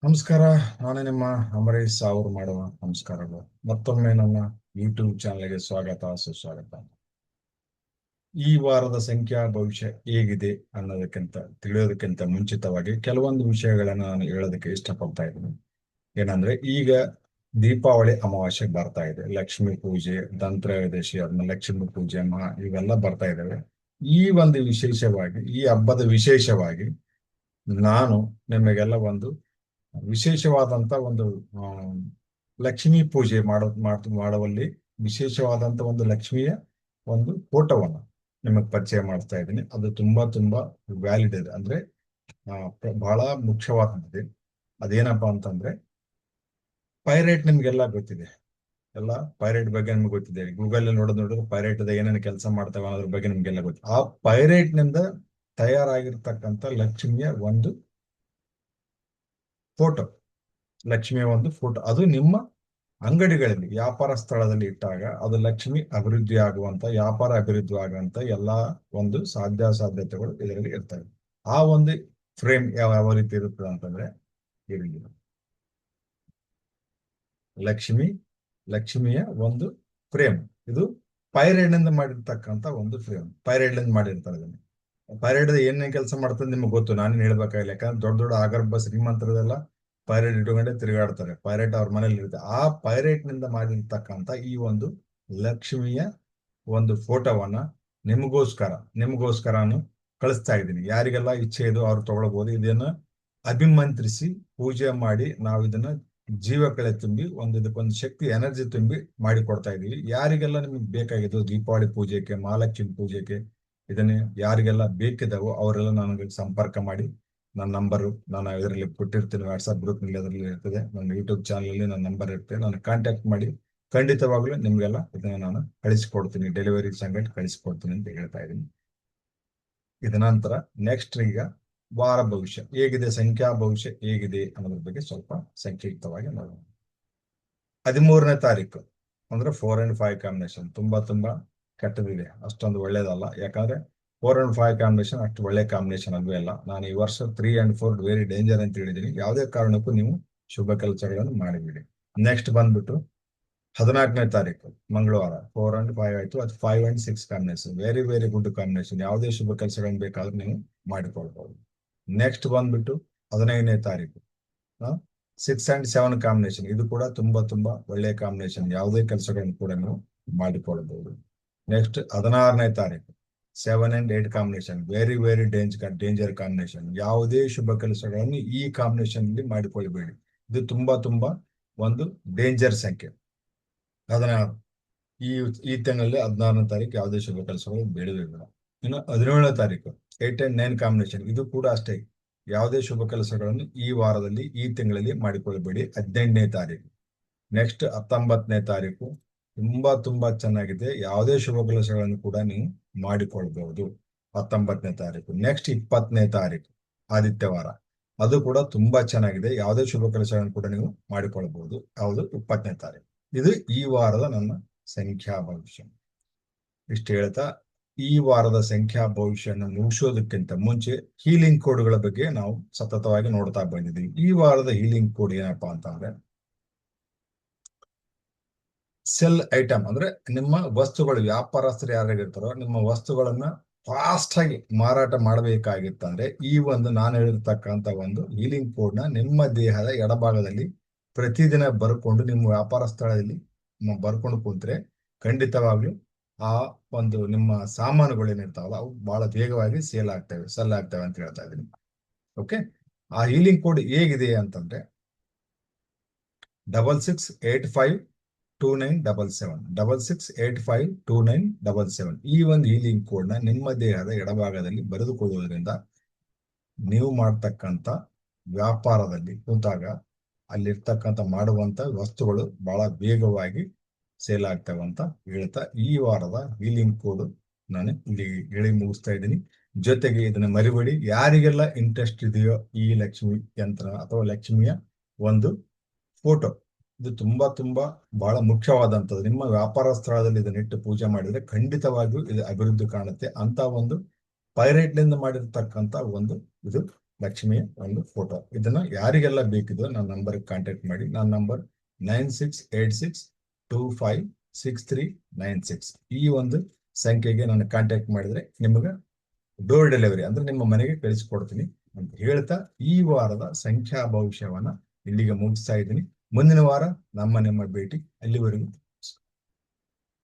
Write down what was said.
ನಮಸ್ಕಾರ. ನಾನು ನಿಮ್ಮ ಅಮರೇಶ್ ಸಾವರು ಮಾಡುವ ನಮಸ್ಕಾರಗಳು. ಮತ್ತೊಮ್ಮೆ ನನ್ನ ಯೂಟ್ಯೂಬ್ ಚಾನಲ್ಗೆ ಸ್ವಾಗತ ಸುಸ್ವಾಗತ. ಈ ವಾರದ ಸಂಖ್ಯಾ ಭವಿಷ್ಯ ಹೇಗಿದೆ ಅನ್ನೋದಕ್ಕಿಂತ ತಿಳಿಯೋದಕ್ಕಿಂತ ಮುಂಚಿತವಾಗಿ ಕೆಲವೊಂದು ವಿಷಯಗಳನ್ನ ನಾನು ಹೇಳೋದಕ್ಕೆ ಇಷ್ಟಪಡ್ತಾ ಇದ್ದೀನಿ. ಏನಂದ್ರೆ, ಈಗ ದೀಪಾವಳಿ ಅಮಾವಾಸ್ಯೆ ಬರ್ತಾ ಇದೆ, ಲಕ್ಷ್ಮೀ ಪೂಜೆ, ಧನತ್ರಯೋದಶಿ ಆದ್ಮೇಲೆ ಲಕ್ಷ್ಮೀ ಪೂಜೆ ಇವೆಲ್ಲ ಬರ್ತಾ ಇದಾವೆ. ಈ ಒಂದು ವಿಶೇಷವಾಗಿ, ಈ ಹಬ್ಬದ ವಿಶೇಷವಾಗಿ ನಾನು ನಿಮಗೆಲ್ಲ ಒಂದು ವಿಶೇಷವಾದಂತ ಒಂದು ಆ, ಲಕ್ಷ್ಮೀ ಪೂಜೆ ಮಾಡುವಲ್ಲಿ ವಿಶೇಷವಾದಂತ ಒಂದು ಲಕ್ಷ್ಮಿಯ ಒಂದು ಫೋಟೋವನ್ನ ನಿಮಗೆ ಪರಿಚಯ ಮಾಡ್ತಾ ಇದ್ದೀನಿ. ಅದು ತುಂಬಾ ತುಂಬಾ ವ್ಯಾಲಿಡ್ ಇದೆ, ಅಂದ್ರೆ ಬಹಳ ಮುಖ್ಯವಾದದ್ದು. ಅದೇನಪ್ಪಾ ಅಂತಂದ್ರೆ, ಪೈರೇಟ್ ನಿಮ್ಗೆಲ್ಲ ಗೊತ್ತಿದೆ. ಎಲ್ಲ ಪೈರೇಟ್ ಬಗ್ಗೆ ನಿಮ್ಗೆ ಗೊತ್ತಿದೆ. ಗೂಗಲ್ ನೋಡಿದ್ರೆ ಪೈರೇಟ್ ಏನೇನು ಕೆಲಸ ಮಾಡ್ತೇವೆ ಅನ್ನೋದ್ರ ಬಗ್ಗೆ ನಿಮ್ಗೆಲ್ಲ ಗೊತ್ತಿದೆ. ಆ ಪೈರೇಟ್ ನಿಂದ ತಯಾರಾಗಿರ್ತಕ್ಕಂಥ ಲಕ್ಷ್ಮಿಯ ಒಂದು ಫೋಟೋ, ಲಕ್ಷ್ಮಿಯ ಒಂದು ಫೋಟೋ, ಅದು ನಿಮ್ಮ ಅಂಗಡಿಗಳಲ್ಲಿ ವ್ಯಾಪಾರ ಸ್ಥಳದಲ್ಲಿ ಇಟ್ಟಾಗ ಅದು ಲಕ್ಷ್ಮಿ ಅಭಿವೃದ್ಧಿ ಆಗುವಂತ, ವ್ಯಾಪಾರ ಅಭಿವೃದ್ಧಿ ಆಗುವಂತ ಎಲ್ಲಾ ಒಂದು ಸಾಧ್ಯತೆಗಳು ಇದರಲ್ಲಿ ಇರ್ತವೆ. ಆ ಒಂದು ಫ್ರೇಮ್ ಯಾವ ಯಾವ ರೀತಿ ಇರುತ್ತದೆ ಅಂತಂದ್ರೆ, ಈ ರೀತಿ ಲಕ್ಷ್ಮಿಯ ಒಂದು ಫ್ರೇಮ್. ಇದು ಪೈರೇಡ್ ನಿಂದ ಮಾಡಿರ್ತಕ್ಕಂಥ ಒಂದು ಫ್ರೇಮ್. ಪೈರೇಡ್ ನಿಂದ ಮಾಡಿರ್ತಾರೆ ಇದನ್ನು. ಪೈರೇಡ್ ಏನೇನ್ ಕೆಲಸ ಮಾಡ್ತದೆ ನಿಮ್ಗೆ ಗೊತ್ತು, ನಾನೇನ್ ಹೇಳ್ಬೇಕಾಗಿಲ್ಲ. ಯಾಕಂದ್ರೆ ದೊಡ್ಡ ದೊಡ್ಡ ಆಗರ್ಭ ಶ್ರೀಮಂತರದೆಲ್ಲ ಪೈರೇಟ್ ಇಟ್ಕೊಂಡೆ ತಿರುಗಾಡ್ತಾರೆ. ಪೈರೇಟ್ ಅವ್ರ ಮನೇಲಿ ಇರುತ್ತೆ. ಆ ಪೈರೇಟ್ ನಿಂದ ಮಾಡಿರ್ತಕ್ಕಂಥ ಈ ಒಂದು ಲಕ್ಷ್ಮಿಯ ಒಂದು ಫೋಟೋವನ್ನ ನಿಮಗೋಸ್ಕರನು ಕಳಿಸ್ತಾ ಇದ್ದೀನಿ. ಯಾರಿಗೆಲ್ಲ ಇಚ್ಛೆ ಇದು ಅವ್ರು ತಗೊಳ್ಬಹುದು. ಇದನ್ನ ಅಭಿಮಂತ್ರಿಸಿ ಪೂಜೆ ಮಾಡಿ ನಾವು ಇದನ್ನ ಜೀವಕಳೆ ತುಂಬಿ ಇದಕ್ಕೊಂದು ಶಕ್ತಿ, ಎನರ್ಜಿ ತುಂಬಿ ಮಾಡಿ ಕೊಡ್ತಾ ಇದೀವಿ. ಯಾರಿಗೆಲ್ಲ ನಿಮ್ಗೆ ಬೇಕಾಗಿದ್ದು ದೀಪಾವಳಿ ಪೂಜೆಗೆ, ಮಹಾಲಕ್ಷ್ಮಿ ಪೂಜೆಗೆ ಇದನ್ನ ಯಾರಿಗೆಲ್ಲ ಬೇಕಿದ್ದಾವೋ ಅವರೆಲ್ಲ ನನಗೆ ಸಂಪರ್ಕ ಮಾಡಿ. ನನ್ನ ನಂಬರು ನಾನು ಇದರಲ್ಲಿ ಕೊಟ್ಟಿರ್ತೀನಿ, ವಾಟ್ಸ್ಆಪ್ ಗ್ರೂಪ್ ನಲ್ಲಿ ಅದರಲ್ಲಿ ಇರ್ತದೆ. ನನ್ನ ಯೂಟ್ಯೂಬ್ ಚಾನಲ್ ಅಲ್ಲಿ ನನ್ನ ನಂಬರ್ ಇರ್ತದೆ. ನಾನು ಕಾಂಟ್ಯಾಕ್ಟ್ ಮಾಡಿ ಖಂಡಿತವಾಗ್ಲೂ ನಿಮ್ಗೆಲ್ಲ ಇದನ್ನ ನಾನು ಕಳಿಸ್ಕೊಡ್ತೀನಿ, ಡೆಲಿವರಿ ಸಂಗತಿ ಕಳಿಸ್ಕೊಡ್ತೀನಿ ಅಂತ ಹೇಳ್ತಾ ಇದ್ದೀನಿ. ಇದ ನಂತರ ನೆಕ್ಸ್ಟ್ ಈಗ ವಾರ ಭವಿಷ್ಯ ಹೇಗಿದೆ, ಸಂಖ್ಯಾ ಭವಿಷ್ಯ ಹೇಗಿದೆ ಅನ್ನೋದ್ರ ಬಗ್ಗೆ ಸ್ವಲ್ಪ ಸಂಕ್ಷಿಪ್ತವಾಗಿ ನೋಡೋಣ. 13ನೇ ತಾರೀಕು ಅಂದ್ರೆ 4 and 5 ಕಾಂಬಿನೇಷನ್ ತುಂಬಾ ತುಂಬಾ ಕೆಟ್ಟದಿದೆ, ಅಷ್ಟೊಂದು ಒಳ್ಳೇದಲ್ಲ. ಯಾಕಂದ್ರೆ 4 and 5 ಕಾಂಬಿನೇಷನ್ ಅಷ್ಟು ಒಳ್ಳೆ ಕಾಂಬಿನೇಷನ್ ಅಲ್ವೇ ಅಲ್ಲ. ನಾನು ಈ ವರ್ಷ 3 and 4 ವೆರಿ ಡೇಂಜರ್ ಅಂತ ಹೇಳಿದ್ದೀನಿ. ಯಾವುದೇ ಕಾರಣಕ್ಕೂ ನೀವು ಶುಭ ಕೆಲಸಗಳನ್ನು ಮಾಡಿಬಿಡಿ. ನೆಕ್ಸ್ಟ್ ಬಂದ್ಬಿಟ್ಟು 14ನೇ ತಾರೀಕು ಮಂಗಳವಾರ 4 and 5 ಆಯ್ತು. ಅದು 5 and 6 combination very very good combination. ಯಾವುದೇ ಶುಭ ಕೆಲಸಗಳನ್ನು ಬೇಕಾದ್ರೂ ನೀವು ಮಾಡಿಕೊಳ್ಬಹುದು. ನೆಕ್ಸ್ಟ್ ಬಂದ್ಬಿಟ್ಟು 15ನೇ ತಾರೀಕು 6 and 7 ಕಾಂಬಿನೇಷನ್. ಇದು ಕೂಡ ತುಂಬಾ ತುಂಬಾ ಒಳ್ಳೆಯ ಕಾಂಬಿನೇಷನ್. ಯಾವುದೇ ಕೆಲಸಗಳನ್ನು ಕೂಡ ನೀವು ಮಾಡಿಕೊಳ್ಳಬಹುದು. ನೆಕ್ಸ್ಟ್ 16ನೇ ತಾರೀಕು 7 and 8 combination very very danger combination. ಯಾವುದೇ ಶುಭ ಕೆಲಸಗಳನ್ನು ಈ ಕಾಂಬಿನೇಷನ್ ಅಲ್ಲಿ ಮಾಡಿಕೊಳ್ಳಬೇಡಿ. ಇದು ತುಂಬಾ ತುಂಬಾ ಒಂದು ಡೇಂಜರ್ ಸಂಖ್ಯೆ. 16 ಈ ಈ ತಿಂಗಳಲ್ಲಿ 16ನೇ ತಾರೀಕು ಯಾವುದೇ ಶುಭ ಕೆಲಸಗಳು ಬೇಡವೇ ಬೇಡ. ಇನ್ನು 17ನೇ ತಾರೀಕು 8 and 9 ಕಾಂಬಿನೇಷನ್. ಇದು ಕೂಡ ಅಷ್ಟೇ, ಯಾವುದೇ ಶುಭ ಕೆಲಸಗಳನ್ನು ಈ ವಾರದಲ್ಲಿ ಈ ತಿಂಗಳಲ್ಲಿ ಮಾಡಿಕೊಳ್ಳಬೇಡಿ. 18ನೇ ತಾರೀಕು. ನೆಕ್ಸ್ಟ್ 19ನೇ ತಾರೀಕು ತುಂಬಾ ತುಂಬಾ ಚೆನ್ನಾಗಿದೆ. ಯಾವುದೇ ಶುಭ ಕೆಲಸಗಳನ್ನು ಕೂಡ ನೀವು ಮಾಡಿಕೊಳ್ಬಹುದು 19ನೇ ತಾರೀಕು. ನೆಕ್ಸ್ಟ್ 20ನೇ ತಾರೀಕು ಆದಿತ್ಯವಾರ. ಅದು ಕೂಡ ತುಂಬಾ ಚೆನ್ನಾಗಿದೆ. ಯಾವುದೇ ಶುಭ ಕೆಲಸಗಳನ್ನು ಕೂಡ ನೀವು ಮಾಡಿಕೊಳ್ಬಹುದು. ಯಾವುದು 20ನೇ ತಾರೀಕು. ಇದು ಈ ವಾರದ ನನ್ನ ಸಂಖ್ಯಾ ಭವಿಷ್ಯ. ಇಷ್ಟು ಹೇಳ್ತಾ ಈ ವಾರದ ಸಂಖ್ಯಾ ಭವಿಷ್ಯನ ಮುಗಿಸೋದಕ್ಕಿಂತ ಮುಂಚೆ ಹೀಲಿಂಗ್ ಕೋಡ್ಗಳ ಬಗ್ಗೆ ನಾವು ಸತತವಾಗಿ ನೋಡ್ತಾ ಬಂದಿದ್ದೀವಿ. ಈ ವಾರದ ಹೀಲಿಂಗ್ ಕೋಡ್ ಏನಪ್ಪಾ ಅಂತಂದ್ರೆ, ಸೆಲ್ ಐಟಮ್ ಅಂದ್ರೆ ನಿಮ್ಮ ವಸ್ತುಗಳು, ವ್ಯಾಪಾರಸ್ಥರು ಯಾರ್ಯಾಗಿರ್ತಾರೋ ನಿಮ್ಮ ವಸ್ತುಗಳನ್ನ ಫಾಸ್ಟ್ ಆಗಿ ಮಾರಾಟ ಮಾಡಬೇಕಾಗಿತ್ತಂದ್ರೆ ಈ ಒಂದು ನಾನು ಹೇಳಿರ್ತಕ್ಕಂಥ ಒಂದು ಹೀಲಿಂಗ್ ಕೋಡ್ ನ ನಿಮ್ಮ ದೇಹದ ಎಡಭಾಗದಲ್ಲಿ ಪ್ರತಿದಿನ ಬರ್ಕೊಂಡು ನಿಮ್ಮ ವ್ಯಾಪಾರ ಸ್ಥಳದಲ್ಲಿ ಬರ್ಕೊಂಡು ಕೂತ್ರೆ ಖಂಡಿತವಾಗ್ಲೂ ಆ ಒಂದು ನಿಮ್ಮ ಸಾಮಾನುಗಳು ಏನಿರ್ತಾವಲ್ಲ ಅವು ಬಹಳ ವೇಗವಾಗಿ ಸೆಲ್ ಆಗ್ತವೆ ಅಂತ ಹೇಳ್ತಾ ಇದ್ದೀನಿ. ಓಕೆ, ಆ ಹೀಲಿಂಗ್ ಕೋಡ್ ಹೇಗಿದೆ ಅಂತಂದ್ರೆ 66852977 66852977. ಈ ಒಂದು ಹೀಲಿಂಗ್ ಕೋಡ್ ನ ನಿಮ್ಮ ದೇಹದ ಎಡಭಾಗದಲ್ಲಿ ಬರೆದುಕೊಳ್ಳುವುದರಿಂದ ನೀವು ಮಾಡ್ತಕ್ಕಂಥ ವ್ಯಾಪಾರದಲ್ಲಿ ಕೂತಾಗ ಅಲ್ಲಿರ್ತಕ್ಕಂಥ ಮಾಡುವಂತ ವಸ್ತುಗಳು ಬಹಳ ವೇಗವಾಗಿ ಸೇಲ್ ಆಗ್ತವೆ ಅಂತ ಹೇಳ್ತಾ ಈ ವಾರದ ಹೀಲಿಂಗ್ ಕೋಡ್ ನಾನು ಇಲ್ಲಿ ಹೇಳಿ ಮುಗಿಸ್ತಾ ಇದ್ದೀನಿ. ಜೊತೆಗೆ ಇದನ್ನ ಮರಿಬೇಡಿ, ಯಾರಿಗೆಲ್ಲ ಇಂಟ್ರೆಸ್ಟ್ ಇದೆಯೋ ಈ ಲಕ್ಷ್ಮಿ ಯಂತ್ರ ಅಥವಾ ಲಕ್ಷ್ಮಿಯ ಒಂದು ಫೋಟೋ, ಇದು ತುಂಬಾ ತುಂಬಾ ಬಹಳ ಮುಖ್ಯವಾದಂಥದ್ದು. ನಿಮ್ಮ ವ್ಯಾಪಾರ ಸ್ಥಳದಲ್ಲಿ ಇದನ್ನಿಟ್ಟು ಪೂಜೆ ಮಾಡಿದ್ರೆ ಖಂಡಿತವಾಗಿಯೂ ಇದು ಅಭಿವೃದ್ಧಿ ಕಾಣುತ್ತೆ. ಅಂತ ಒಂದು ಪೈರೇಟ್ ನಿಂದ ಮಾಡಿರ್ತಕ್ಕಂಥ ಒಂದು ಇದು ಲಕ್ಷ್ಮಿಯ ಒಂದು ಫೋಟೋ. ಇದನ್ನ ಯಾರಿಗೆಲ್ಲ ಬೇಕಿದೋ ನನ್ನ ನಂಬರ್ ಕಾಂಟ್ಯಾಕ್ಟ್ ಮಾಡಿ. ನನ್ನ ನಂಬರ್ 9686256396. ಈ ಒಂದು ಸಂಖ್ಯೆಗೆ ನಾನು ಕಾಂಟ್ಯಾಕ್ಟ್ ಮಾಡಿದ್ರೆ ನಿಮಗೆ ಡೋರ್ ಡೆಲಿವರಿ ಅಂದ್ರೆ ನಿಮ್ಮ ಮನೆಗೆ ಕಳಿಸಿಕೊಡ್ತೀನಿ ಅಂತ ಹೇಳ್ತಾ ಈ ವಾರದ ಸಂಖ್ಯಾ ಭವಿಷ್ಯವನ್ನ ಇಲ್ಲಿಗೆ ಮುಗಿಸ್ತಾ ಇದ್ದೀನಿ. ಮುಂದಿನ ವಾರ ನಿಮ್ಮ ಭೇಟಿ. ಅಲ್ಲಿವರೆಗೂ